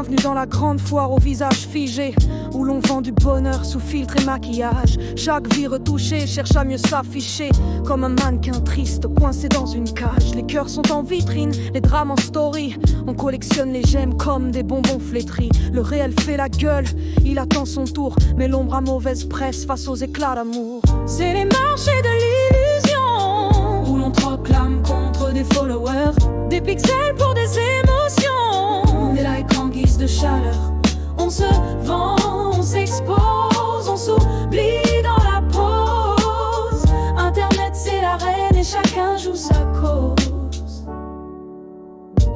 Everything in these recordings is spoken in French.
Bienvenue dans la grande foire au visage figé, où l'on vend du bonheur sous filtre et maquillage. Chaque vie retouchée cherche à mieux s'afficher, comme un mannequin triste coincé dans une cage. Les cœurs sont en vitrine, les drames en story. On collectionne les gemmes comme des bonbons flétris. Le réel fait la gueule, il attend son tour, mais l'ombre a mauvaise presse face aux éclats d'amour. C'est les marchés de l'illusion, où l'on troque l'âme contre des followers, des pixels pour des émotions, des likes en guise de chaleur. On se vend, on s'expose, on s'oublie dans la pause. Internet c'est l'arène et chacun joue sa cause.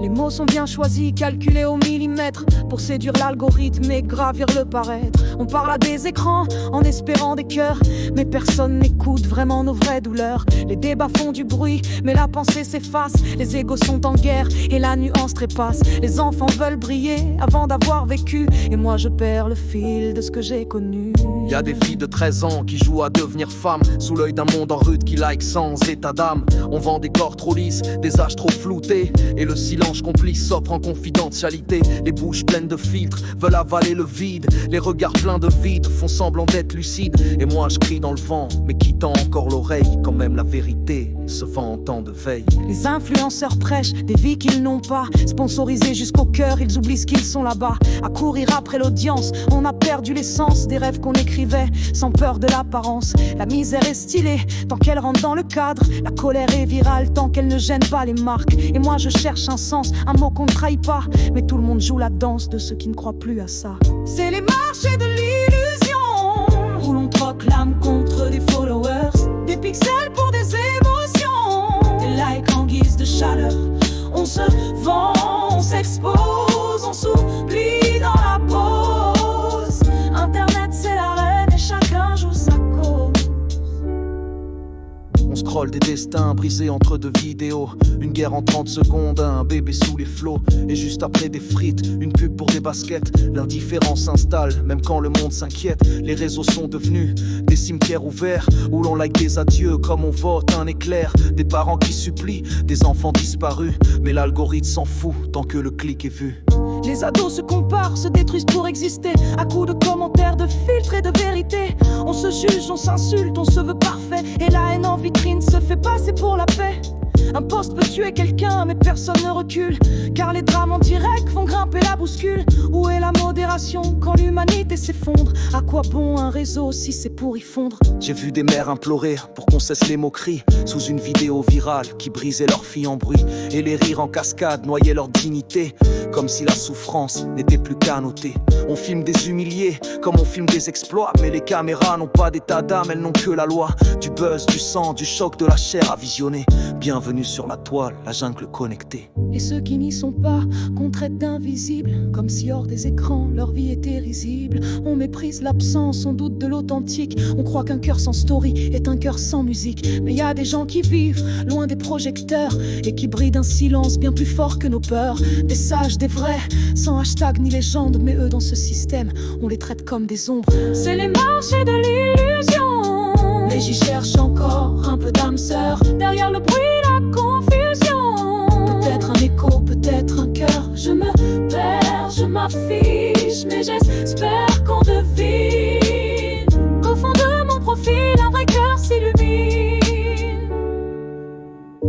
Les mots sont bien choisis, calculés au millimètre, pour séduire l'algorithme et gravir le paraître. On parle à des écrans en espérant des cœurs, mais personne n'écoute vraiment nos vraies douleurs. Les débats font du bruit, mais la pensée s'efface. Les égos sont en guerre et la nuance trépasse. Les enfants veulent briller avant d'avoir vécu, et moi je perds le fil de ce que j'ai connu. Y a des filles de 13 ans qui jouent à devenir femmes, sous l'œil d'un monde en rude qui like sans état d'âme. On vend des corps trop lisses, des âges trop floutés, et le silence complice s'offre en confidentialité. Les bouches pleines de filtres veulent avaler le vide. Les regards pleins de vide font semblant d'être lucides. Et moi je crie dans le vent, mais qui tend encore l'oreille, quand même la vérité se vend en temps de veille. Les influenceurs prêchent des vies qu'ils n'ont pas, sponsorisés jusqu'au cœur, ils oublient ce qu'ils sont là-bas. À courir après l'audience, on a perdu l'essence des rêves qu'on écrivait, sans peur de l'apparence. La misère est stylée tant qu'elle rentre dans le cadre. La colère est virale tant qu'elle ne gêne pas les marques. Et moi je cherche un sens, un mot qu'on ne trahit pas, mais tout le monde joue la danse de ceux qui ne croient plus à ça. C'est les marchés de l'illusion, où l'on troque l'âme contre des followers, des pixels pour des émotions, des likes en guise de chaleur. On se vend, on s'expose, on s'oublie dans la pause. Internet c'est l'arène et chacun joue sa cause. On scrolle des destins brisés entre deux vidéos. Une guerre en 30 secondes, un bébé sous les flots. Et juste après des frites, une pub pour des baskets. L'indifférence s'installe, même quand le monde s'inquiète. Les réseaux sont devenus des cimetières ouverts, où l'on like des adieux comme on vote un éclair. Des parents qui supplient, des enfants disparus. Mais l'algorithme s'en fout tant que le clic est vu. Les ados se comparent, se détruisent pour exister, à coups de commentaires, de filtres et de vérité. On se juge, on s'insulte, on se veut parfait, et la haine en vitrine se fait passer pour la paix. Un poste peut tuer quelqu'un, mais personne ne recule, car les drames en direct font grimper la bouscule. Où est la modération quand l'humanité s'effondre? À quoi bon un réseau si c'est pour y fondre? J'ai vu des mères implorer pour qu'on cesse les moqueries, sous une vidéo virale qui brisait leur fille en bruit. Et les rires en cascade noyaient leur dignité, comme si la souffrance n'était plus qu'à noter. On filme des humiliés comme on filme des exploits, mais les caméras n'ont pas d'état d'âme, elles n'ont que la loi. Du buzz, du sang, du choc, de la chair à visionner. Bienvenue sur la toile, la jungle connectée. Et ceux qui n'y sont pas, qu'on traite d'invisibles, comme si hors des écrans, leur vie était risible. On méprise l'absence, on doute de l'authentique. On croit qu'un cœur sans story est un cœur sans musique. Mais y a des gens qui vivent loin des projecteurs, et qui brillent d'un silence bien plus fort que nos peurs. Des sages, des vrais, sans hashtag ni légende. Mais eux dans ce système, on les traite comme des ombres. C'est les marchés de l'illusion, mais j'y cherche encore un peu d'âme sœur. Derrière le bruit, la confusion, peut-être un écho, peut-être un cœur. Je me perds, je m'affiche, mais j'espère qu'on devine qu'au fond de mon profil, un vrai cœur s'illumine.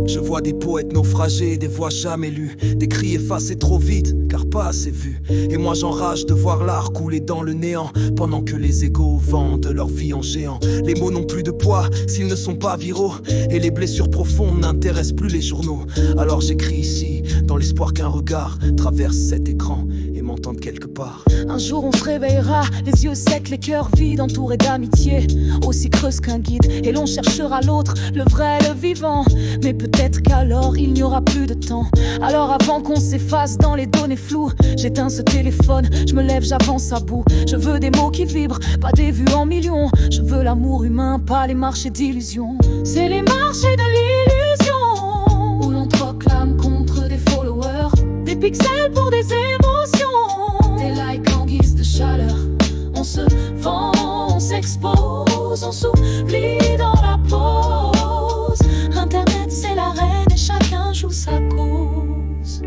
Je vois des poètes naufragés, des voix jamais lues, des cris effacés trop vite, car pas assez vus. Et moi j'enrage de voir l'art couler dans le néant, pendant que les égos vendent leur vie en géant. Les mots n'ont plus de poids s'ils ne sont pas viraux, et les blessures profondes n'intéressent plus les journaux. Alors j'écris ici, dans l'espoir qu'un regard traverse cet écran et m'entende quelque part. Un jour on se réveillera, les yeux secs, les cœurs vides, entourés d'amitié, aussi creuse qu'un guide. Et l'on cherchera l'autre, le vrai, le vivant. Mais peut-être qu'alors il n'y aura plus de temps. Alors avant qu'on s'efface dans les données floues, j'éteins ce téléphone, je me lève, j'avance à bout. Je veux des mots qui vibrent, pas des vues en millions. Je veux l'amour humain, pas les marchés d'illusions. C'est les marchés de l'illusion, où l'on troque l'âme contre des followers, des pixels pour des émotions, des likes en guise de chaleur. On se vend, on s'expose, on s'oublie dans la pause. Internet c'est l'arène et chacun joue sa cause.